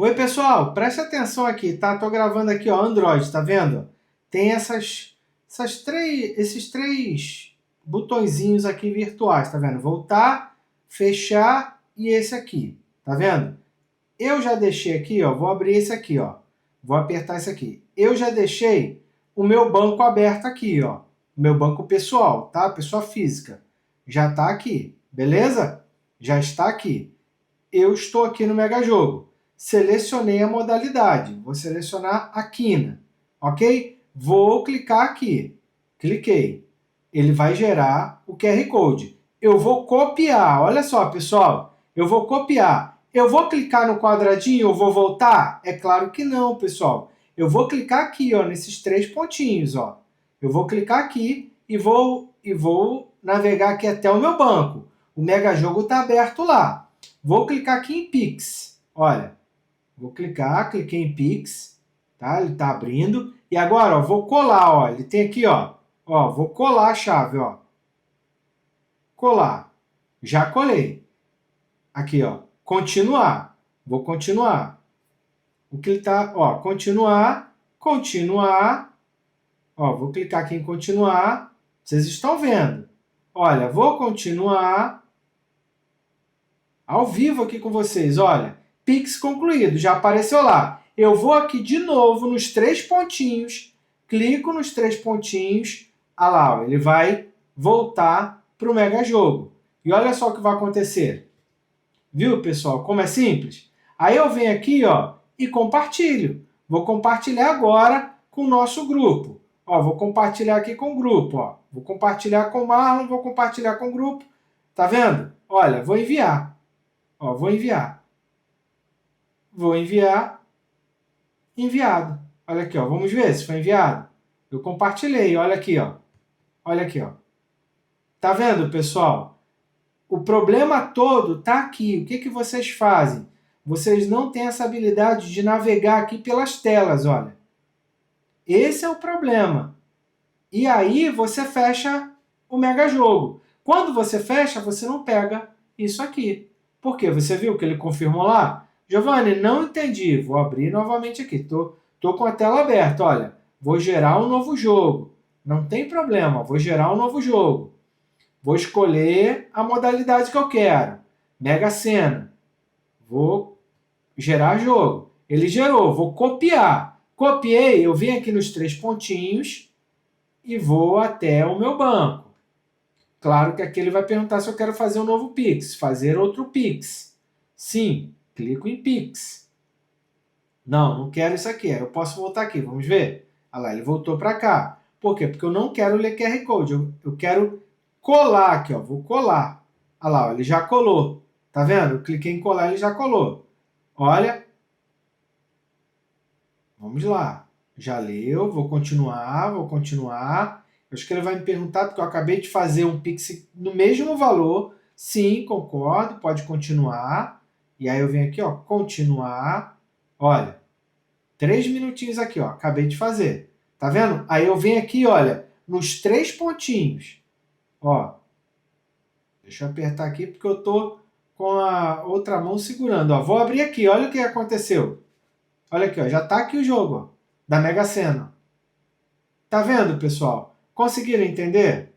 Oi, pessoal, preste atenção aqui, tá? Tô gravando aqui, ó, Android, tá vendo? Tem esses três botõezinhos aqui virtuais, tá vendo? Voltar, fechar e esse aqui, tá vendo? Eu já deixei aqui, ó, vou abrir esse aqui, ó. Vou apertar esse aqui. Eu já deixei o meu banco aberto aqui, ó. O meu banco pessoal, tá? Pessoa física. Já tá aqui, beleza? Já está aqui. Eu estou aqui no Mega Jogo. Selecionei a modalidade. Vou selecionar a quina, ok? Vou clicar aqui. Cliquei. Ele vai gerar o QR Code. Eu vou copiar. Olha só, pessoal. Eu vou copiar. Eu vou clicar no quadradinho, eu vou voltar? É claro que não, pessoal. Eu vou clicar aqui, ó, nesses três pontinhos, ó. Eu vou clicar aqui e vou navegar aqui até o meu banco. O Mega Jogo está aberto lá. Vou clicar aqui em Pix. Olha, vou clicar, cliquei em Pix, tá? Ele está abrindo. E agora, ó, vou colar, ó. Ele tem aqui, ó. Ó, vou colar a chave, ó. Colar. Já colei. Aqui, ó. Continuar. Vou continuar. O que ele tá, ó, continuar, continuar. Ó, vou clicar aqui em continuar. Vocês estão vendo? Olha, vou continuar ao vivo aqui com vocês. Olha, Pix concluído, já apareceu lá. Eu vou aqui de novo nos três pontinhos, clico nos três pontinhos, olha lá, ó, ele vai voltar para o Mega Jogo. E olha só o que vai acontecer. Viu, pessoal, como é simples? Aí eu venho aqui, ó, e compartilho. Vou compartilhar agora com o nosso grupo. Ó, vou compartilhar aqui com o grupo. Ó. Vou compartilhar com o Marlon, vou compartilhar com o grupo. Tá vendo? Olha, vou enviar. Ó, vou enviar. Vou enviar. Enviado. Olha aqui, ó. Vamos ver se foi enviado. Eu compartilhei. Olha aqui, ó. Olha aqui, ó. Tá vendo, pessoal? O problema todo tá aqui. O que que vocês fazem? Vocês não têm essa habilidade de navegar aqui pelas telas, olha. Esse é o problema. E aí você fecha o Mega Jogo. Quando você fecha, você não pega isso aqui. Por quê? Você viu que ele confirmou lá? Giovanni, não entendi. Vou abrir novamente aqui. Tô com a tela aberta, olha. Vou gerar um novo jogo. Não tem problema, vou gerar um novo jogo. Vou escolher a modalidade que eu quero. Mega Sena. Vou gerar jogo. Ele gerou, vou copiar. Copiei, eu venho aqui nos três pontinhos e vou até o meu banco. Claro que aqui ele vai perguntar se eu quero fazer um novo Pix, fazer outro Pix. Sim, clico em Pix. Não, não quero isso aqui, eu posso voltar aqui, vamos ver? Olha lá, ele voltou para cá. Por quê? Porque eu não quero ler QR Code, eu quero colar aqui, ó, vou colar. Olha lá, ó, ele já colou. Tá vendo? Eu cliquei em colar, ele já colou. Olha. Vamos lá. Já leu, vou continuar, vou continuar. Eu acho que ele vai me perguntar, porque eu acabei de fazer um Pix no mesmo valor. Sim, concordo, pode continuar. E aí eu venho aqui, ó, continuar. Olha, 3 minutinhos aqui, ó, acabei de fazer. Tá vendo? Aí eu venho aqui, olha, nos três pontinhos. Ó, deixa eu apertar aqui, porque eu tô com a outra mão segurando. Ó, vou abrir aqui, olha o que aconteceu. Olha aqui, ó, já está aqui o jogo ó, da Mega Sena. Tá vendo, pessoal? Conseguiram entender?